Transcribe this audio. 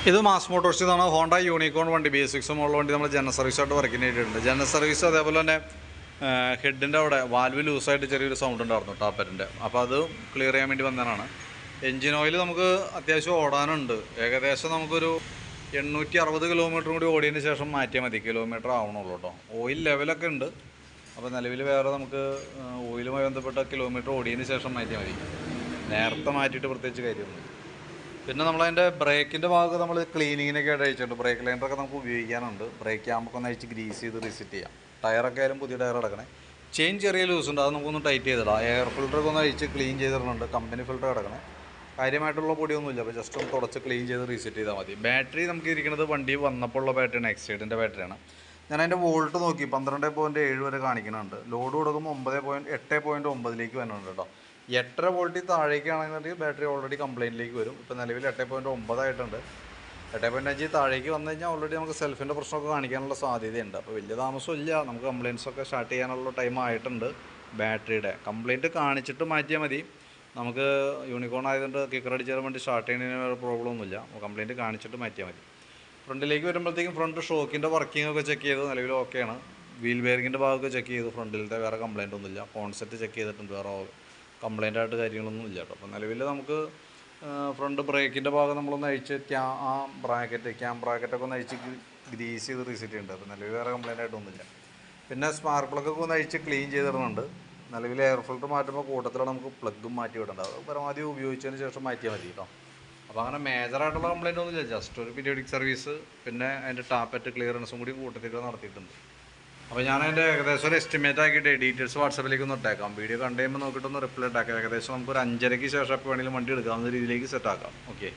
ഇത് mass Motors ഇതാണ് Honda unicorn വണ്ടി BS6 മോഡൽ വണ്ടി നമ്മൾ ജനറൽ സർവീസായിട്ട് വർക്കിന് ചെയ്തിട്ടുണ്ട്. ജനറൽ സർവീസ് അതേപോലെ തന്നെ ഹെഡിൻ്റെ അവിടെ വാൽവ് ലൂസായിട്ട് ചെറിയൊരു സൗണ്ട് ഉണ്ടായിരുന്നു ടാപ്പറ്റിൻ്റെ. അപ്പോൾ അത് ക്ലിയർ ചെയ്യാൻ വേണ്ടി വന്നതാണ്. എൻജിൻ ഓയിൽ നമുക്ക് അത്യാവശ്യം ഓടാനുണ്ട്. ഏകദേശം നമുക്കൊരു 860 കിലോമീറ്റർ കൂടി ഓടിയതിന് ശേഷം മാറ്റിയാൽ മതി. കിലോമീറ്റർ ആവണുള്ളൂ കേട്ടോ. ഓയിൽ ലെവലൊക്കെ ഉണ്ട്. അപ്പോൾ നിലവിൽ വേറെ നമുക്ക് ഓയിലുമായി ബന്ധപ്പെട്ട കിലോമീറ്റർ ഓടിയതിന് ശേഷം മാറ്റിയാൽ മതി. നേരത്തെ മാറ്റിയിട്ട് പ്രത്യേകിച്ച് കാര്യമൊന്നും. പിന്നെ നമ്മളതിൻ്റെ ബ്രേക്കിൻ്റെ ഭാഗത്ത് നമ്മൾ ക്ലീനിങ്ങിനൊക്കെ ആയിട്ട് അയച്ചിട്ടുണ്ട്. ബ്രേക്ക് ലൈനറൊക്കെ നമുക്ക് ഉപയോഗിക്കാനുണ്ട്. ബ്രേക്ക് ക്യാമ്പൊക്കെ ഒന്ന് അയച്ച് ഗ്രീസ് ചെയ്ത് റീസെറ്റ് ചെയ്യാം. ടയറൊക്കെ ആയാലും പുതിയ ടയർ അടക്കണേ. ചെയിൻ ചെറിയ ലൂസ് ഉണ്ട്, അത് നമുക്കൊന്ന് ടൈറ്റ് ചെയ്തിടാം. എയർ ഫിൽറ്ററൊക്കെ ഒന്ന് അയച്ച് ക്ലീൻ ചെയ്തിടുന്നുണ്ട്. കമ്പനി ഫിൽറ്റർ കിടക്കണേ. കാര്യമായിട്ടുള്ള പൊടിയൊന്നുമില്ല. അപ്പോൾ ജസ്റ്റ് ഒന്ന് തുടച്ച് ക്ലീൻ ചെയ്ത് റീസെറ്റ് ചെയ്താൽ മതി. ബാറ്ററി നമുക്ക് ഇരിക്കുന്നത് വണ്ടി വന്നപ്പോൾ ഉള്ള ബാറ്ററിയാണ്, എക്സൈഡിൻ്റെ ബാറ്ററിയാണ്. ഞാൻ അതിൻ്റെ വോൾട്ട് നോക്കി 12.7 വരെ കാണിക്കുന്നുണ്ട്. ലോഡ് കൊടുക്കുമ്പോൾ 8.9 വരുന്നുണ്ട് കേട്ടോ. 8.5 വോൾട്ടിൽ താഴേക്കാണെന്നുണ്ടെങ്കിൽ ബാറ്ററി ഓൾറെഡി കംപ്ലയിൻറ്റിലേക്ക് വരും. ഇപ്പോൾ നിലവിൽ 8.9 ആയിട്ടുണ്ട്. 8.5 താഴേക്ക് വന്നു കഴിഞ്ഞാൽ ഓൾറെഡി നമുക്ക് സെൽഫിൻ്റെ പ്രശ്നമൊക്കെ കാണിക്കാനുള്ള സാധ്യതയുണ്ട്. അപ്പോൾ വലിയ താമസമില്ല. നമുക്ക് കംപ്ലയിൻറ്റ്സൊക്കെ സ്റ്റാർട്ട് ചെയ്യാനുള്ള ടൈം ആയിട്ടുണ്ട്. ബാറ്ററിയുടെ കംപ്ലയിൻറ്റ് കാണിച്ചിട്ട് മാറ്റിയാൽ മതി. നമുക്ക് യൂണിക്കോൺ ആയതുകൊണ്ട് കിക്കർ അടിച്ചാൽ വേണ്ടി സ്റ്റാർട്ട് ചെയ്യുന്നതിന് വേറെ പ്രോബ്ലം ഒന്നുമില്ല. കംപ്ലയിൻറ്റ് കാണിച്ചിട്ട് മാറ്റിയാൽ മതി. ഫ്രണ്ടിലേക്ക് വരുമ്പോഴത്തേക്കും ഫ്രണ്ട് ഷോക്കിൻ്റെ വർക്കിംഗ് ഒക്കെ ചെക്ക് ചെയ്ത് നിലവിൽ ഓക്കെയാണ്. വീൽ ബെയറിങ്ങിൻ്റെ ഭാഗമൊക്കെ ചെക്ക് ചെയ്തു. ഫ്രണ്ടിലത്തെ വേറെ കംപ്ലയിൻ്റ് ഒന്നുമില്ല. കോൺസെപ്റ്റ് ചെക്ക് ചെയ്തിട്ടുണ്ട്. വേറെ കംപ്ലയിൻ്റ് ആയിട്ട് കാര്യങ്ങളൊന്നും ഇല്ല കേട്ടോ. അപ്പോൾ നിലവിൽ നമുക്ക് ഫ്രണ്ട് ബ്രേക്കിൻ്റെ ഭാഗം നമ്മളൊന്ന് അഴിച്ച് ക്യാം ബ്രാക്കറ്റൊക്കെ ഒന്ന് അഴിച്ച് ഗ്രീസ് ചെയ്ത് റീസെറ്റ് ചെയ്യുന്നുണ്ട്. അപ്പോൾ നിലവിൽ വേറെ കംപ്ലയിൻ്റ് ആയിട്ടൊന്നുമില്ല. പിന്നെ സ്പാർക്ക് പ്ലഗൊക്കെ ഒന്ന് അഴിച്ച് ക്ലീൻ ചെയ്തിടുന്നുണ്ട്. നിലവിൽ എയർ ഫിൽറ്റർ മാറ്റുമ്പോൾ കൂട്ടത്തിലാണ് നമുക്ക് പ്ലഗും മാറ്റി വിടേണ്ടത്. അത് പരമാവധി ഉപയോഗിച്ചതിന് ശേഷം മാറ്റിയാൽ മതി കേട്ടോ. അപ്പോൾ അങ്ങനെ മേജറായിട്ടുള്ള കംപ്ലയിൻ്റ് ഒന്നുമില്ല. ജസ്റ്റ് ഒരു പീരിയോഡിക് സർവീസ് പിന്നെ അതിൻ്റെ ടാപ്പറ്റ് ക്ലിയറൻസും കൂടി കൂട്ടത്തിട്ട് നടത്തിയിട്ടുണ്ട്. അപ്പോൾ ഞാൻ അതിൻ്റെ ഏകദേശം ഒരു എസ്റ്റിമേറ്റ് ആക്കിയിട്ട് ഡീറ്റെയിൽസ് വാട്സപ്പിലേക്ക് ഒന്ന് ഇട്ടേക്കാം. വീഡിയോ കണ്ടു കഴിയുമ്പോൾ നോക്കിയിട്ടൊന്ന് റിപ്ലൈ ഇട്ടാക്കാം. ഏകദേശം നമുക്കൊരു 5:30 ശേഷം എപ്പോൾ വേണമെങ്കിലും വണ്ടി എടുക്കാവുന്ന രീതിയിലേക്ക് സെറ്റ് ആക്കാം. ഓക്കെ.